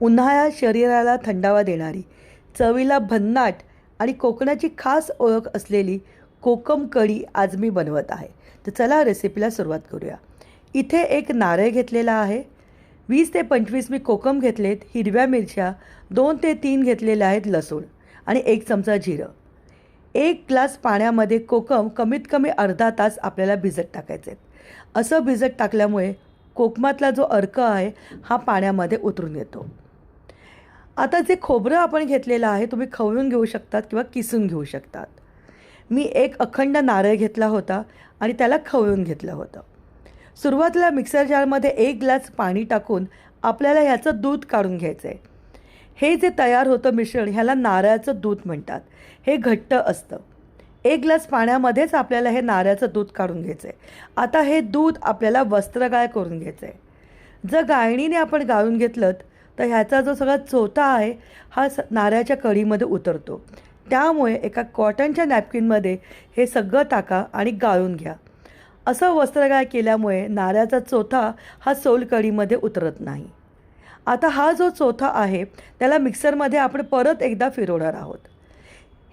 उन्हाळ्यात शरीराला थंडावा देणारी, चवीला भन्नाट आणि कोकणाची खास ओळख असलेली कोकम कढी आज मी बनवत आहे. तर चला रेसिपीला सुरुवात करूया. इथे एक नारळ घेतलेला आहे. 20 ते 25 मी कोकम घेतलेत. हिरव्या मिरच्या 2 ते 3 घेतलेल्या आहेत लसूण आणि 1 चमचा जिरं. 1 ग्लास पाण्यामध्ये कोकम कमीत कमी अर्धा तास आपल्याला भिजत टाकायचे आहेत. असं भिजत टाकल्यामुळे कोकमातला जो अर्क आहे हा पाण्यामध्ये उतरून येतो. आता जे खोबरं आपण घेतलेलं आहे तुम्ही खवळून घेऊ शकतात किंवा किसून घेऊ शकतात. मी एक अखंड नारळ घेतला होता आणि त्याला खवळून घेतलं होतं. सुरुवातीला मिक्सर जारमध्ये 1 ग्लास पाणी टाकून आपल्याला ह्याचं दूध काढून घ्यायचं आहे. हे जे तयार होतं मिश्रण ह्याला नारळाचं दूध म्हणतात. हे घट्ट असतं. 1 ग्लास पाण्यामध्येच आपल्याला हे नारळाचं दूध काढून घ्यायचं आहे. आता हे दूध आपल्याला वस्त्रगाळ करून घ्यायचं आहे. जर गाळणीने आपण गाळून घेतलं तर ह्याचा जो सगळा चोथा आहे हा नारळाच्या कढीमध्ये उतरतो. त्यामुळे एका कॉटनच्या नॅपकिनमध्ये हे सगळं टाका आणि गाळून घ्या. असं वस्त्रगाळ केल्यामुळे नारळाचा चोथा हा सोलकढीमध्ये उतरत नाही. आता हा जो चोथा आहे त्याला मिक्सरमध्ये आपण परत एकदा फिरवणार आहोत.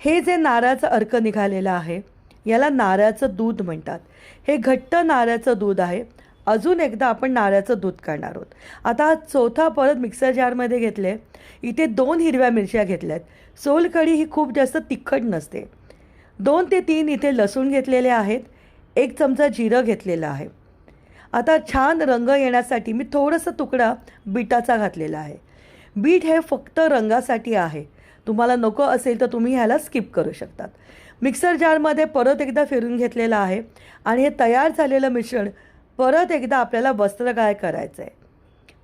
हे जे नारळाचं अर्क निघालेलं आहे याला नारळाचं दूध म्हणतात. हे घट्ट नारळाचं दूध आहे. अजून एकदा आपण नारळाचं दूध काढणार आहोत. आता हा चोथा परत मिक्सर जारमध्ये घेतले. इथे 2 हिरव्या मिरच्या घेतल्यात. सोलकढी ही खूप जास्त तिखट नसते. 2 ते 3 इथे लसूण घेतलेले आहेत. 1 चमचा जिरं घेतलेलं आहे. आता छान रंग येण्यासाठी मी थोडंसं तुकडा बीटाचा घातलेला आहे. बीट हे फक्त रंगासाठी आहे. तुम्हाला नको असेल तर तुम्ही ह्याला स्किप करू शकतात. मिक्सर जारमध्ये परत एकदा फिरून घेतलेलं आहे आणि हे तयार झालेलं मिश्रण परत एकदा आपल्याला वस्त्रगाळ करायचं आहे.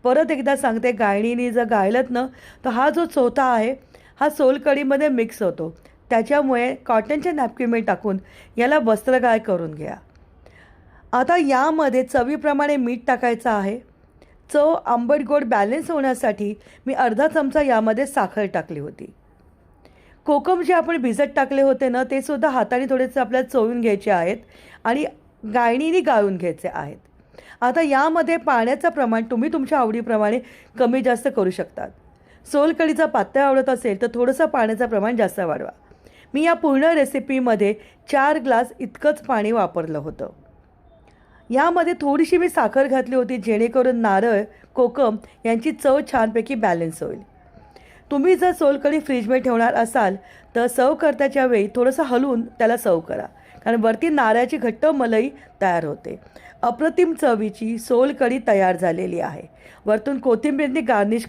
परत एकदा सांगते, गाळणीने जर गाळलत ना तर हा जो चोथा आहे हा सोलकढीमध्ये मिक्स होतो. त्याच्यामुळे कॉटनच्या नॅपकिनमध्ये टाकून याला वस्त्रगाळ करून घ्या. आता यामध्ये चवीप्रमाणे मीठ टाकायचं आहे. चव आंबट गोड बॅलन्स होण्यासाठी मी अर्धा चमचा यामध्ये साखर टाकली होती. कोकम जे आपण भिजत टाकले होते ना ते सुद्धा हाताने थोडेसे आपल्याला चोळून घ्यायचे आहेत आणि गाळणीने गाळून घ्यायचे आहेत. आता यामध्ये पाण्याचं प्रमाण तुम्ही तुमच्या आवडीप्रमाणे कमी जास्त करू शकतात. सोलकढीचा पातळ आवडत असेल तर थोडंसं पाण्याचं प्रमाण जास्त वाढवा. मी या पूर्ण रेसिपीमध्ये 4 ग्लास इतकंच पाणी वापरलं होतं. यामध्ये थोडीशी मी साखर घातली होती जेणेकरून नारळ कोकम यांची चव छानपैकी बॅलन्स होईल. तुम्ही जर सोलकढी फ्रीजमध्ये ठेवणार असाल तर सर्व करताच्या वेळी थोडंसं हलवून त्याला सर्व करा, कारण वरती नारळाची घट्ट मलई तयार होते. अप्रतिम चवीची सोलकढी तयार झालेली आहे. वरतून कोथिंबीरने गार्निश